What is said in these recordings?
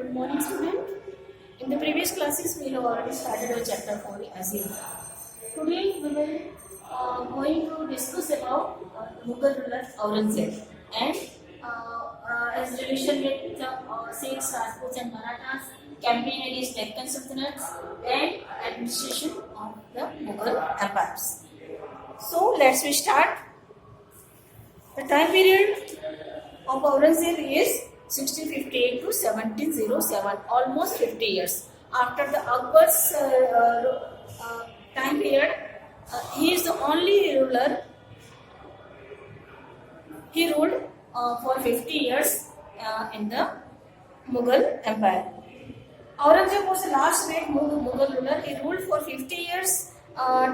Good morning, student. In the previous classes, we have already started our chapter 4 as in. Today, we will going to discuss about Mughal ruler Aurangzeb and as relation with Sikhs, Rajputs, and Marathas, campaign against Deccan Sultanates, and administration of the Mughal empires. So, let's we start. The time period of Aurangzeb is 1658 to 1707, almost 50 years. After the Akbar's time period, he is the only ruler. He ruled for 50 years in the Mughal Empire. Aurangzeb was the last great Mughal ruler. He ruled for 50 years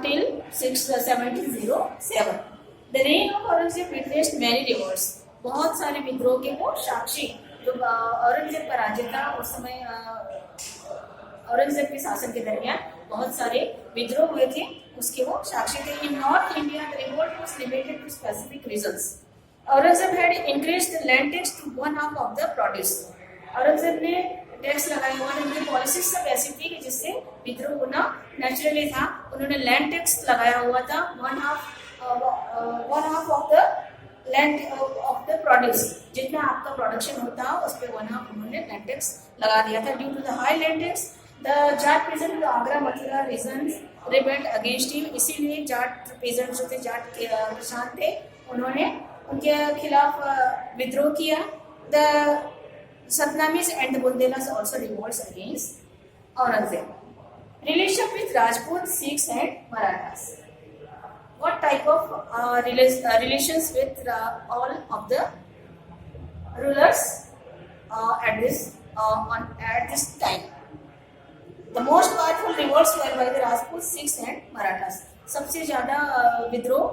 till 1707. The reign of Aurangzeb witnessed many revolts. बहुत सारे विद्रोह के वो साक्षी जो औरंगजेब का राज्य था उस समय औरंगजेब के शासन के दरमियान बहुत सारे विद्रोह हुए थे, उसके वो साक्षी थे. In north India the revolt was limited to specific regions. Aurangzeb had increased the land tax to 1/2 of the produce. Aurangzeb ने टैक्स लगाया हुआ था. उनकी पॉलिसीज सब ऐसी थी कि जिससे विद्रोह होना नेचुरली था. उन्होंने लैंड टैक्स लगाया हुआ था 1/2 of the land of the produce. जितना आपका प्रोडक्शन होता उस पर 1/2 उन्होंने लैंड टैक्स लगा दिया था. Due to the high land tax the Jat peasant Agra Mathura regions rebelled against him. इसीलिए जाट पीजेंट जो थे, जाट किसान थे, उन्होंने उनके खिलाफ विद्रोह किया. The Satnamis and the Bundelas also revolts against Aurangzeb. Relation with Rajput, Sikhs and Marathas. What type of relations with all of the rulers at this time? The most powerful revolts were by the Rajputs, Sikhs and Marathas. सबसे ज्यादा विद्रोह,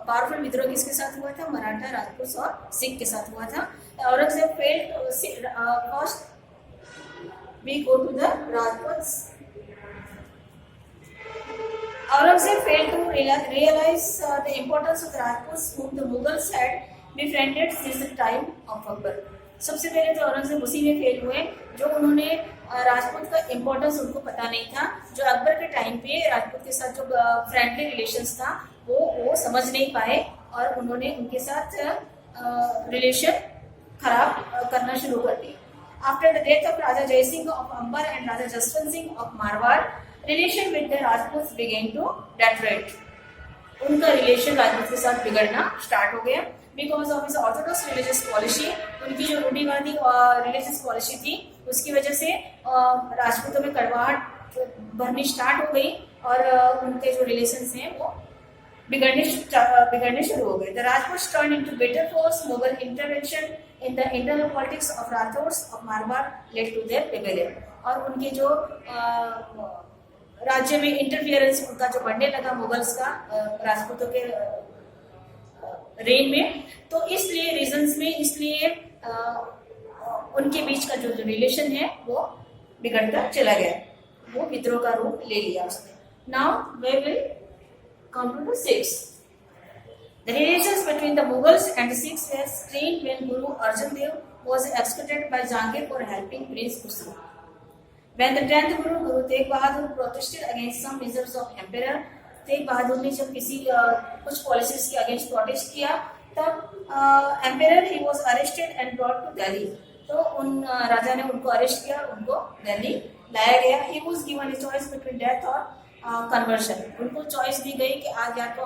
powerful विद्रोह किसके साथ हुआ था? मराठा, राजपूत और सिख के साथ हुआ था. Aurangzeb failed. First we go to the Rajputs. Aurangzeb failed to realize the importance of the Rajputs whom the Mughals had befriended since the time of Akbar. सबसे पहले तो औरंगजेब उसी में फेल हुए जो उन्होंने राजपूत का इम्पोर्टेंस उनको पता नहीं था. जो अकबर के टाइम पे राजपूत के साथ जो फ्रेंडली रिलेशंस था वो समझ नहीं पाए और उन्होंने उनके साथ रिलेशन खराब करना शुरू कर दी. After the death of Raja Jai Singh of Amber and Raja Jaswant Singh of Marwar, relation with the Rajput began to deteriorate. उनका रिलेशन राजपूत के साथ बिगड़ना स्टार्ट हो गया. Because of his orthodox religious policy, उनकी जो रूढ़िवादी रिलीजियस पॉलिसी थी उसकी वजह से राजपूतों में कड़वाहट भरनी स्टार्ट हो गई और उनके जो रिलेशंस हैं वो बिगड़ने शुरू हो गए. The Rajput turn into bitter force. Mughal intervention in the internal politics of Rathores of Marwar led to their rebellion. और उनके जो राज्य में इंटरफियरेंस उनका जो बढ़ने लगा मुगल्स का राजपूतों के रेन में, तो इसलिए रीजंस में इसलिए उनके बीच का जो रिलेशन है वो बिगड़ता चला गया. वो विद्रोह का रूप ले लिया उसने. Now we will come to the Sikhs. The relations between the Mughals and the Sikhs were strained when Guru Arjan Dev was executed by Jahangir for helping Prince Khusro. When the 10th Guru, Guru Tegh Bahadur, protested against some measures of Emperor, Tegh Bahadur ने जब किसी कुछ policies के against protest किया तब emperor he was arrested and brought to Delhi. तो उन राजा ने उनको अरेस्ट किया, उनको दिल्ली लाया गया. He was given a choice between death और कन्वर्शन. उनको चॉइस दी गई कि आज या तो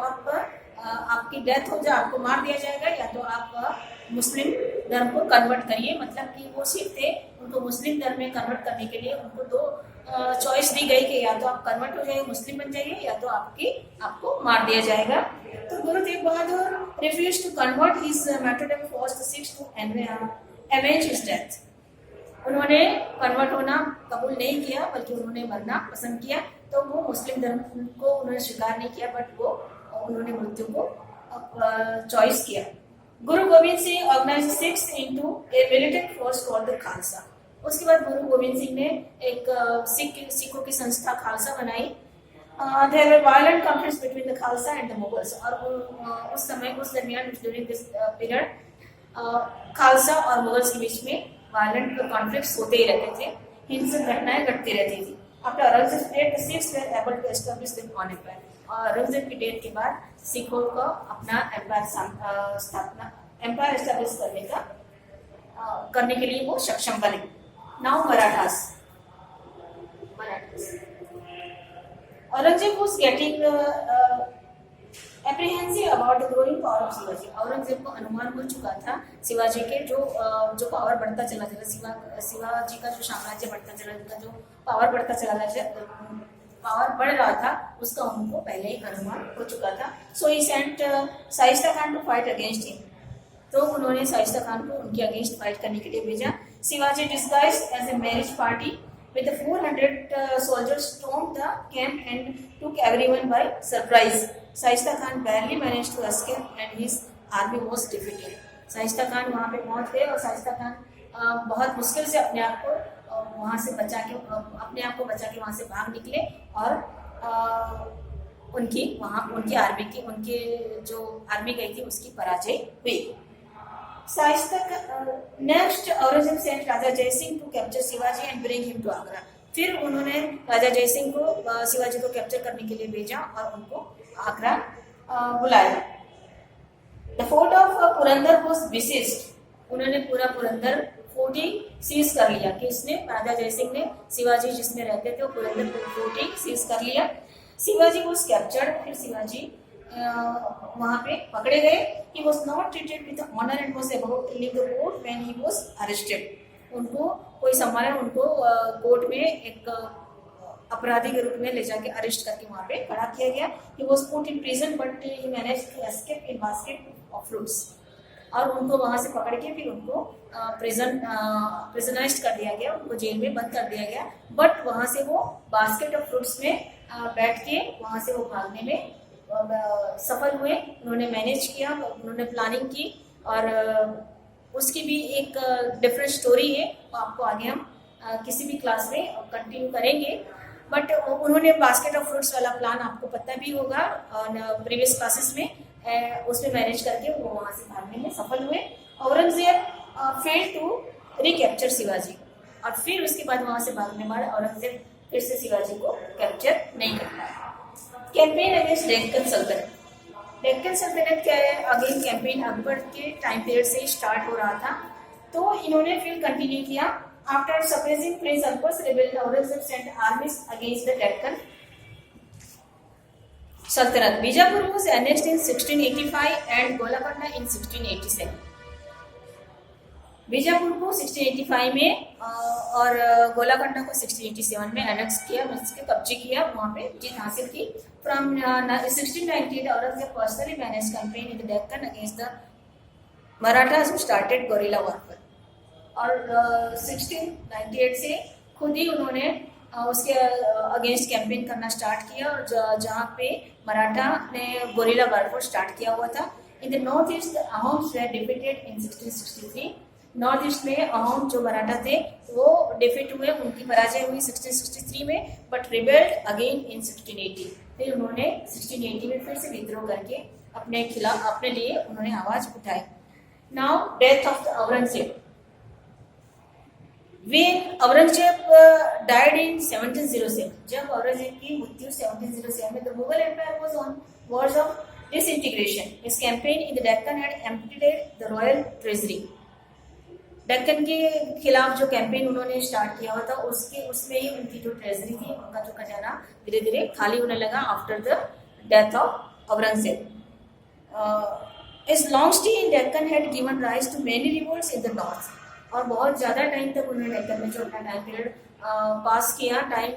आपकी डेथ हो जाए, आपको मार दिया जाएगा, या तो आप मुस्लिम धर्म को कन्वर्ट करिए. मतलब कि वो सिख थे, उनको मुस्लिम धर्म में कन्वर्ट करने के लिए उनको दो चॉइस दी गई कि या तो आप कन्वर्ट हो जाइए, मुस्लिम बन जाइए, या तो आपको मार दिया जाएगा. तो Guru Tegh Bahadur refuse to convert. His martyrdom forced the Sikhs to avenge his death. उन्होंने कन्वर्ट होना कबूल नहीं किया, बल्कि उन्होंने मरना पसंद किया. तो वो मुस्लिम धर्म को उन्होंने स्वीकार नहीं किया, बट वो उन्होंने मृत्यु को चॉइस किया. Guru Gobind Singh organise Sikhs into a militant force called the Khalsa. उसके बाद गुरु गोविंद सिंह ने एक सिखों की संस्था खालसा बनाई. There were violent conflicts between the Khalsa and the Mughals. और उस समय उस दरमियान during this period खालसा और मुगल्स के बीच में वायलेंट कॉन्फ्लिक्ट्स होते ही रहते थे. हिंसक घटनाएं घटती रहती थी। After Aurangzeb death the Sikhs were able to establish their own empire. और औरंगजेब की डेथ के बाद सिखों को अपना एम्पायर एस्टैब्लिश करने के लिए वो सक्षम बने। Now Marathas. Aurangzeb was getting apprehensive about the growing power of Shivaji. Aurangzeb को अनुमान हो चुका था शिवाजी के जो पावर बढ़ता चला जाएगा, शिवाजी का जो साम्राज्य बढ़ता चला जाएगा, जो पावर बढ़ता चला जाएगा, पावर बढ़ रहा था, उसका उनको पहले ही अनुमान हो चुका था। So he sent Shaista Khan to fight against him. तो उन्होंने शाइस्ता खान को उनके अगेंस्ट फाइट करने के लिए भेजा। Shivaji disguised as a marriage party with the 400 soldiers stormed the camp and took everyone by surprise. Shaista Khan barely managed to escape and his army was defeated. Shaista Khan वहाँ पे पहुँच गए और शाइस्ता खान बहुत मुश्किल से अपने आप को वहाँ से बचा के वहाँ से भाग निकले और उनकी आर्मी गई थी उसकी पराजय हुई। Next Aurangzeb sent Raja Jai Singh to capture Shivaji and bring him to Agra. फिर उन्होंने राजा जयसिंह को शिवाजी को कैप्चर करने के लिए भेजा और उनको आगरा बुलाया। The fort of Purandar was besieged. उन्होंने पूरा पुरंदर फोर्ट ही सीज कर लिया। किसने? राजा जयसिंह ने। शिवाजी जिसमें रहते थे वो पुरंदर फोर्ट ही सीज कर लिया। Shivaji was captured. फिर शिवाजी वहाँ पे पकड़े गए। He was not treated with honor and was about to leave the court when he was arrested. उनको कोई सम्मान, उनको कोर्ट में एक अपराधी के रूप में ले जाके अरेस्ट करके वहाँ पे खड़ा किया गया। He was put in prison but he managed to escape in basket of fruits. और उनको वहाँ से पकड़ के फिर उनको प्रिजनाइज्ड कर दिया गया, उनको जेल में बंद कर दिया गया। बट वहाँ से वो बास्केट ऑफ फ्रूट्स में बैठ के वहाँ से वो भागने में सफल हुए। उन्होंने मैनेज किया, उन्होंने प्लानिंग की और उसकी भी एक डिफरेंट स्टोरी है, आपको आगे हम किसी भी क्लास में कंटिन्यू करेंगे। बट उन्होंने बास्केट ऑफ फ्रूट्स वाला प्लान आपको पता भी होगा प्रीवियस क्लासेस में, उसमें मैनेज करके वो वहाँ से भागने में सफल हुए। Aurangzeb fail to recapture Shivaji और फिर उसके बाद वहाँ से भागने बाद औरंगजेब फिर से शिवाजी को कैप्चर नहीं कर पाया। कैंपेन अगेंस्ट डेक्कन सल्तनत। डेक्कन सल्तनत क्या है? अगेन कैंपेन अकबर के टाइम पीरियड से स्टार्ट हो रहा था, तो इन्होंने फिर कंटिन्यू किया। After suppressing prince Akbar's rebellion, Aurangzeb sent armies against the Deccan sultanate. Bijapur was annexed in 1685 and Golconda in 1687। Bijapur को 1685 में और गोलाकोंडा को 1687 में एनेक्स किया, उसके कब्जे किया, वहाँ पे जीत हासिल की। From 1698 Aurangzeb personally manage campaign in the Deccan against the Marathas who started guerrilla warfare. और 1698 से खुद ही उन्होंने उसके अगेंस्ट कैंपेन करना स्टार्ट किया और जहाँ पे मराठा ने गोरिल्ला वॉरफेयर स्टार्ट किया हुआ था। इन the north east Ahoms were defeated in 1663। North east में अहोम जो मराठा थे वो डिफीट हुए, उनकी पराजय हुई 1663 में, बट रिबेल्ड अगेन इन 1680। फिर उन्होंने 1680 में फिर से विद्रोह करके अपने लिए उन्होंने आवाज उठाई। Now death of the Aurangzeb. Aurangzeb died in 1707। जब औरंगजेब की मृत्यु 1707 में, the Mughal empire was on verge of disintegration. His campaign in the Deccan had emptied the royal treasury. Deccan के खिलाफ जो कैंपेन उन्होंने स्टार्ट किया हुआ था उसमें ही उनकी जो ट्रेजरी थी, उनका जो खजाना धीरे धीरे खाली होने लगा after the death of Aurangzeb. This long stay in Deccan had given rise to many revolts in the north. और बहुत ज़्यादा टाइम तक उन्होंने डेक्कन में जो अपना टाइम पीरियड पास किया, टाइम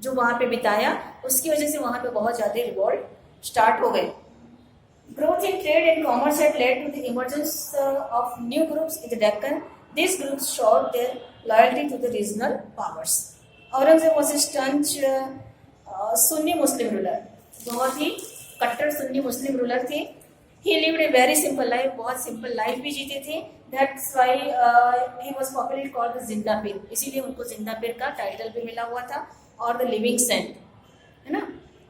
जो वहाँ पे बिताया, उसकी वजह से वहाँ पे बहुत ज़्यादा रिवोल्ट स्टार्ट हो गए। Growth in trade and commerce had led to the emergence of new groups in the Deccan. These groups showed their loyalty to the regional powers. Aurangzeb was a staunch Sunni Muslim ruler. बहुत ही कट्टर सुन्नी मुस्लिम ruler थे। He lived a very simple life, बहुत simple life भी जीते थे। That's why he was popularly called the जिंदा पीर। इसीलिए उनको जिंदा पीर का टाइटल भी मिला हुआ था और द लिविंग सेंट, है ना,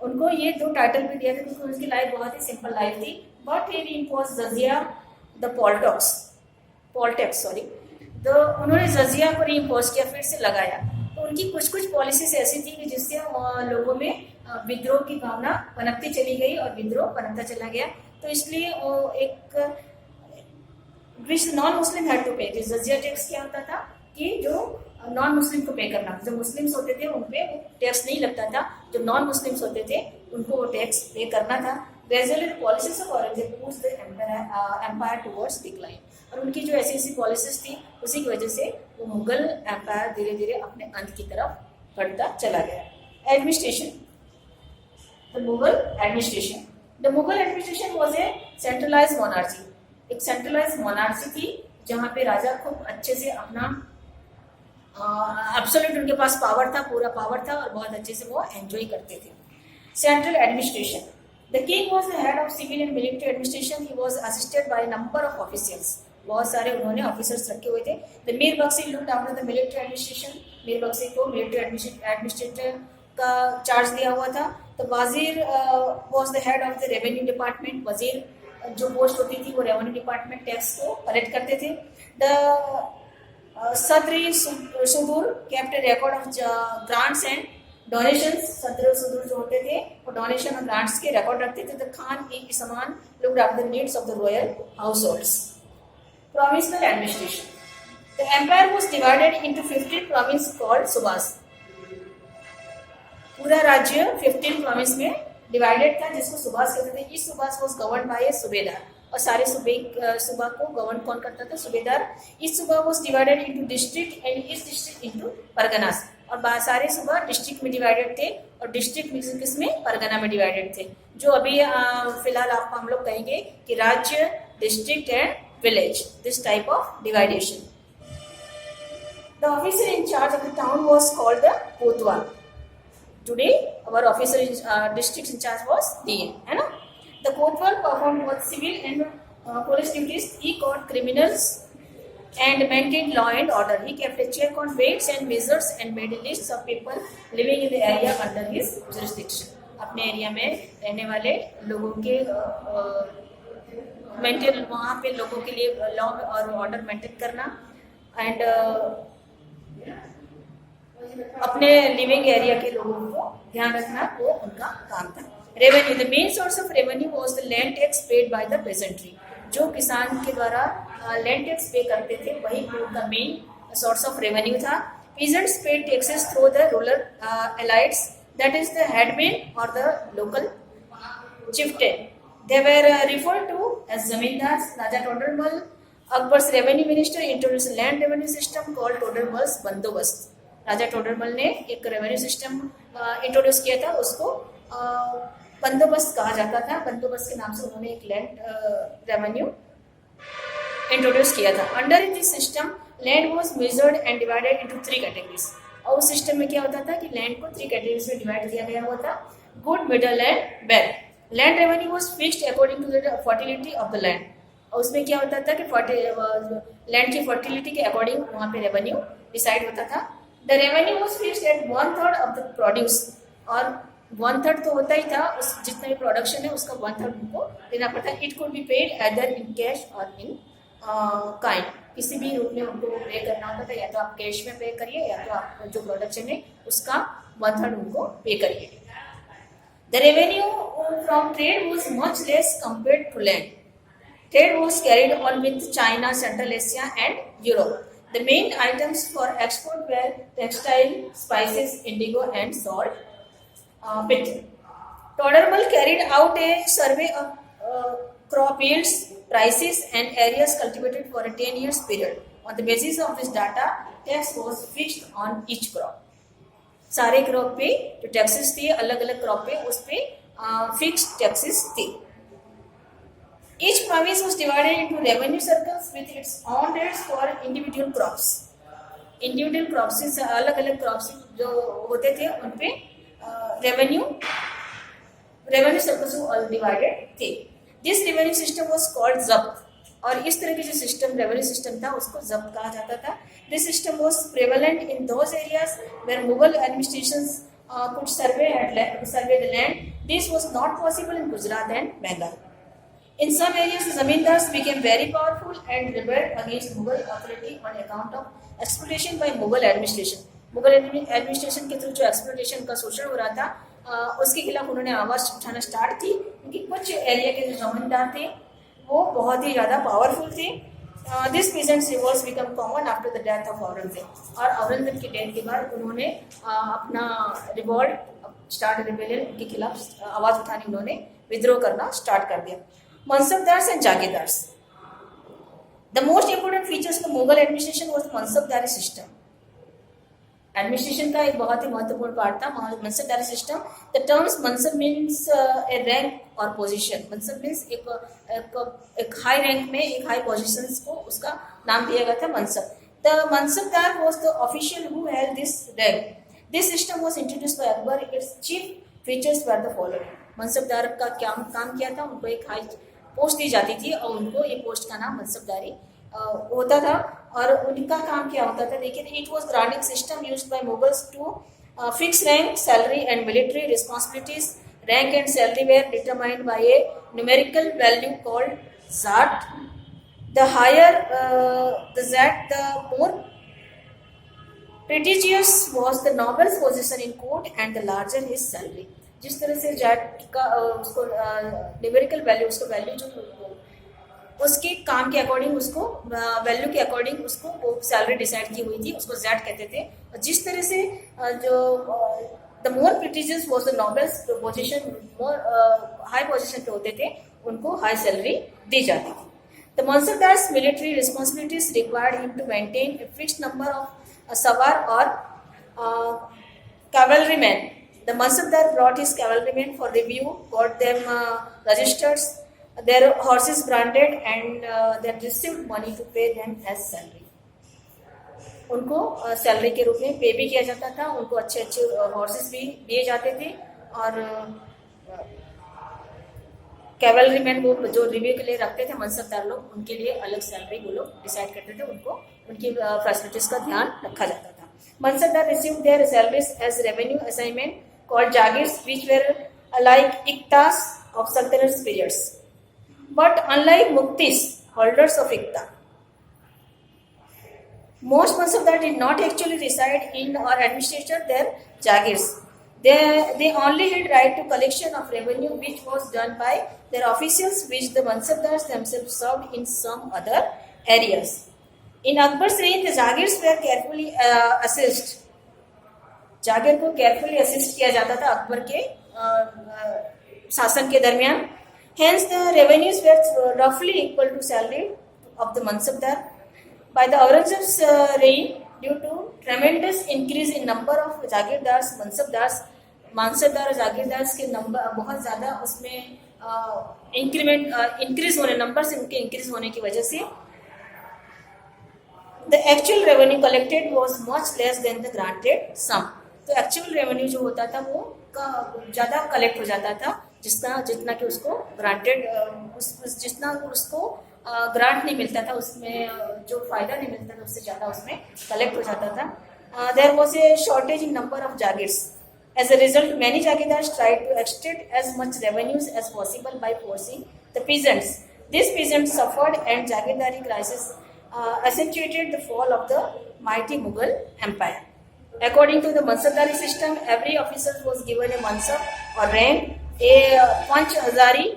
उनको ये दो टाइटल भी दिया था क्योंकि उनकी लाइफ बहुत ही सिंपल लाइफ थी। But he impose jizya the politics तो उन्होंने जजिया को रीइंपोज किया, फिर से लगाया। तो उनकी कुछ कुछ पॉलिसीज ऐसी थी कि जिससे लोगों में विद्रोह की भावना पनपती चली गई और विद्रोह पनपता चला गया। तो इसलिए एक which non Muslim had to pay. Jizya tax क्या होता था कि जो नॉन मुस्लिम को पे करना, जो मुस्लिम्स होते थे उन पे टैक्स नहीं लगता था, जो नॉन मुस्लिम्स होते थे उनको वो टैक्स पे करना था। Gradually the policies of Aurangzeb pushed the empire towards decline. और उनकी जो ऐसी पॉलिसीज थी उसी की वजह से वो मुगल एम्पायर धीरे धीरे अपने अंत की तरफ बढ़ता चला गया। Administration, the Mughal administration. The Mughal administration was a centralise monarchy. एक सेंट्रलाइज मोनार्ची थी जहाँ पे राजा खूब अच्छे से अपना एब्सोल्यूट उनके पास पावर था, पूरा पावर था और बहुत अच्छे से वो एंजॉय करते थे। Central administration, the king was the head of civil and military administration. He was assisted by number of officers. बहुत सारे उन्होंने ऑफिसर्स रखे हुए थे। The Mir Bakhshi looked after the military administration. Mir Bakhshi को मिलिट्री एडमिनिस्ट्रेटर का चार्ज दिया हुआ था। तो वजीर was the head of the revenue department. वजीर जो पोस्ट होती थी वो रेवेन्यू डिपार्टमेंट टैक्स को कलेक्ट करते थे। द सदरी सुदूर kept record of grants and donations. सदर सुदूर जो होते थे वो डोनेशन और ग्रांट्स के रिकॉर्ड रखते थे। द खान ई समान looked after the needs of the royal house holds. Provincial administration. The empire was divided into 15 provinces called subas. पूरा राज्य 15 प्रोविंस में डिवाइडेड था जिसको सुबास कहते थे। इस सुबास वाज गवर्न बाय सूबेदार। और सारे सूबा को गवर्न कौन करता था? सूबेदार। इस सूबा was divided into district and इस डिस्ट्रिक्ट इनटू परगनास। और सारे सूबा डिस्ट्रिक्ट में डिवाइडेड थे और डिस्ट्रिक्ट किस में? परगना में डिवाइडेड थे। जो अभी फिलहाल आपको हम लोग कहेंगे कि राज्य, district and village, this type of dividation. The officer in charge of the town was called the kotwal. Today our officer in district in charge was DN, है ना? The kotwal performed both civil and police duties. He caught criminals and maintained law and order. He kept a check on weights and measures and made lists of people living in the area under his jurisdiction. अपने area में रहने वाले लोगों के maintain, वहाँ पे लोगों के लिए लॉ और ऑर्डर मेंटेन करना एंड अपने लिविंग एरिया के लोगों को ध्यान रखना वो उनका काम था। Revenue, the main source of revenue was the land tax paid by the pageantry. जो किसान के द्वारा लैंड टैक्स पे करते थे वही उनका मेन सोर्स ऑफ रेवेन्यू था। Peasants paid taxes through the rural elites, that is the headman और the local chieftain. They were referred to as zamindars. Raja Todarmal, Akbar's revenue minister, introduced a land revenue system called Todarmal's बंदोबस्त। राजा टोडरमल ने एक revenue system introduce किया था, उसको बंदोबस्त कहा जाता था। बंदोबस्त के नाम से उन्होंने एक लैंड रेवेन्यू इंट्रोड्यूस किया था। Under this system land was measured and divided into 3 categories. और उस सिस्टम में क्या होता था कि लैंड को 3 कैटेगरीज में डिवाइड किया गया हुआ था, good, middle and bad. Land revenue was fixed according to the fertility of the land. और उसमें क्या होता था कि लैंड की फर्टिलिटी के अकॉर्डिंग वहाँ पे रेवेन्यू डिसाइड होता था। The revenue was fixed at 1/3 of the produce. और 1/3 तो होता ही था, उस जितना भी प्रोडक्शन है उसका 1/3 उनको देना पड़ता है। It could be paid either in cash और इन काइंड। किसी भी रूप में उनको पे करना होता था, या तो आप कैश में पे करिए या तो आप जो प्रोडक्शन है उसका 1/3 उनको पे करिए। The revenue from trade was much less compared to land. Trade was carried on with China, Central Asia and Europe. The main items for export were textile, spices, indigo and salt, pit. Todarmal carried out a survey of crop yields, prices and areas cultivated for a 10 years period. On the basis of this data, tax was fixed on each crop. सारे crop पे जो taxes थे अलग अलग crop पे उस पे fixed taxes थे। Each province was divided into revenue circles with its own rates for individual crops. Individual crops से अलग अलग क्रॉप्स जो होते थे उन पे रेवेन्यू सर्कल्स डिवाइडेड थे। This revenue system was called जब्त। और इस तरह की जो सिस्टम रेवेन्यू सिस्टम था उसको जब्त कहा जाता था। This system was prevalent in those areas where Mughal administrations could survey the land. This was not possible in Gujarat and Bengal. In some areas, the zamindars became very powerful and rebelled against Mughal authority on account of exploitation by Mughal administration. Mughal administration के through जो exploitation का शोषण हो रहा था, उसके खिलाफ उन्होंने आवाज उठाना स्टार्ट की, क्योंकि कुछ एरिया के जो जमींदार थे वो बहुत ही ज़्यादा पावरफुल थे. This peasants revolts become common after the death of Aurangzeb. और औरंगजेब की डेथ के बाद उन्होंने अपना रिवॉल्ट स्टार्ट, रिबेलियन के खिलाफ आवाज उठानी, उन्होंने विद्रोह करना स्टार्ट कर दिया. Mansabdars and Jagirdars. The most important features of the Mughal administration was the Mansabdari system. Administration का एक बहुत ही महत्वपूर्ण पार्ट था Mansabdari system. The terms mansab means a rank और पोजीशन. मनसब मीन्स एक हाई रैंक में एक हाई पोजीशन को उसका नाम दिया गया था mansab. The mansabdar was the official who held this rank. This system was introduced by Akbar. Its chief features were the following. Mansabdar का क्या काम किया था, उनको एक हाई पोस्ट दी जाती थी और उनको ये पोस्ट का नाम मनसबदारी होता था. और उनका काम क्या होता था, देखिए, it was granting system used by Mughals to fix rank, salary and military responsibilities. Rank and salary were determined by a numerical value called zat. The higher the zat, the more prestigious was the noble's position in court and the larger his salary. जिस तरह से jet का उसको numerical value, उसको value जो उसके काम के अकॉर्डिंग, उसको वैल्यू के अकॉर्डिंग उसको वो सैलरी डिसाइड की हुई थी, उसको जैट कहते थे. और जिस तरह से जो the more prestigious was the nobles position, more high position पे होते थे, उनको हाई सैलरी दी जाती थी. The mansabdars military responsibilities required him to maintain a fixed number of sawar और cavalrymen. The Mansabdar brought his cavalrymen for review, got them registered, their horses branded, and they received money to pay them as salary. उनको salary के रूप में पे भी किया जाता था, उनको अच्छे अच्छे हॉर्सेस भी दिए जाते थे. और कैवलरीमैन वो जो रिव्यू के लिए रखते थे मनसबदार लोग, उनके लिए अलग सैलरी वो लोग डिसाइड करते थे, उनको उनकी फैसिलिटीज का ध्यान रखा जाता था. Mansabdar received their salaries as revenue assignment called jagirs, which were like iktas of Sultanate periods. But unlike muktis, holders of ikta, most Mansabdar did not actually reside in or administer their jagirs. They only had right to collection of revenue, which was done by their officials, which the Mansabdars themselves served in some other areas. In Akbar's reign, the jagirs were carefully assessed. जागिर को carefully assist किया जाता था अकबर के शासन के दरमियान. Hence, the revenues were roughly equal to salary of the Mansabdar. By the Aurangzeb's reign, due to tremendous increase in number of जागीरदार्स, मानसबदार और जागीरदार्स के नंबर बहुत ज़्यादा उसमें इंक्रीज होने, नंबर से उनके इंक्रीज होने की वजह से the actual revenue collected was much less than the granted sum. तो एक्चुअल रेवेन्यू जो होता था वो ज़्यादा कलेक्ट हो जाता था, जितना कि उसको ग्रांटेड, जितना उसको ग्रांट नहीं मिलता था, उसमें जो फायदा नहीं मिलता था उससे ज़्यादा उसमें कलेक्ट हो जाता था. There was a shortage in number of jagirs. As a result, many jagirdars tried to extract as much revenues as possible by forcing the peasants. This peasants suffered and jagirdari crisis accentuated the fall of the mighty Mughal Empire. According to the Mansabdari system, every officer was given a mansab or rank. A Panchhazari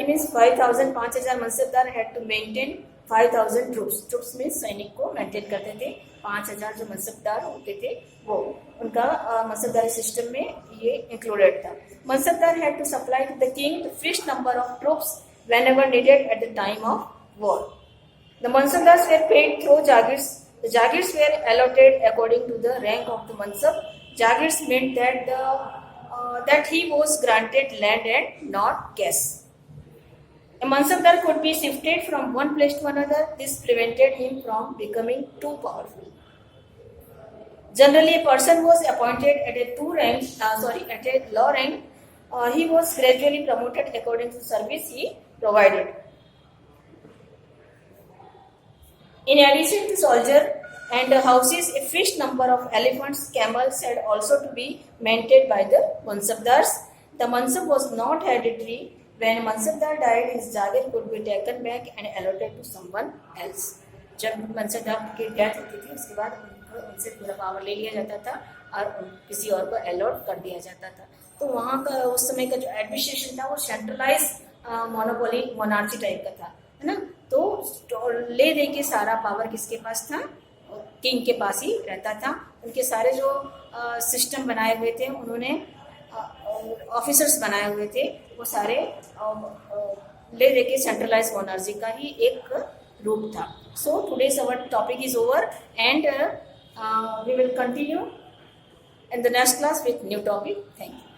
means 5,000. 5,000 Mansabdar had to maintain 5,000 troops. Troops means सैनिक को maintain करते थे. 5,000 जो मनसबदार होते थे वो उनका मनसबदारी system में ये इंक्लूडेड था. Mansabdar had to supply to the king the fixed number of troops whenever needed at the time of war. The Mansabdars were paid through jagirs. The jagirs were allotted according to the rank of the Mansab. Jagirs meant that he was granted land and not cash. A Mansabdar could be shifted from one place to another. This prevented him from becoming too powerful. Generally, a person was appointed at a low rank. He was gradually promoted according to service he provided. In addition to soldier and houses, a fixed number of elephants, camels had also to be maintained by the Mansabdars. The Mansab was not hereditary. When Mansabdar died, his Jagir could be taken back and allotted to someone else. जब मनसबदार की death होती थी उसके बाद उनसे पूरा power ले लिया जाता था और किसी और को अलॉट कर दिया जाता था। तो वहाँ का उस समय का जो एडमिनिस्ट्रेशन था वो सेंट्रलाइज मोनोपोली मोनार्ची टाइप का था, है ना। तो ले दे के सारा पावर किसके पास था, किंग के पास ही रहता था। उनके सारे जो सिस्टम बनाए हुए थे, उन्होंने ऑफिसर्स बनाए हुए थे, वो सारे ले दे के सेंट्रलाइज मोनार्ची का ही एक रूप था। So today's our topic is over and we will continue in the next class with new topic. Thank you.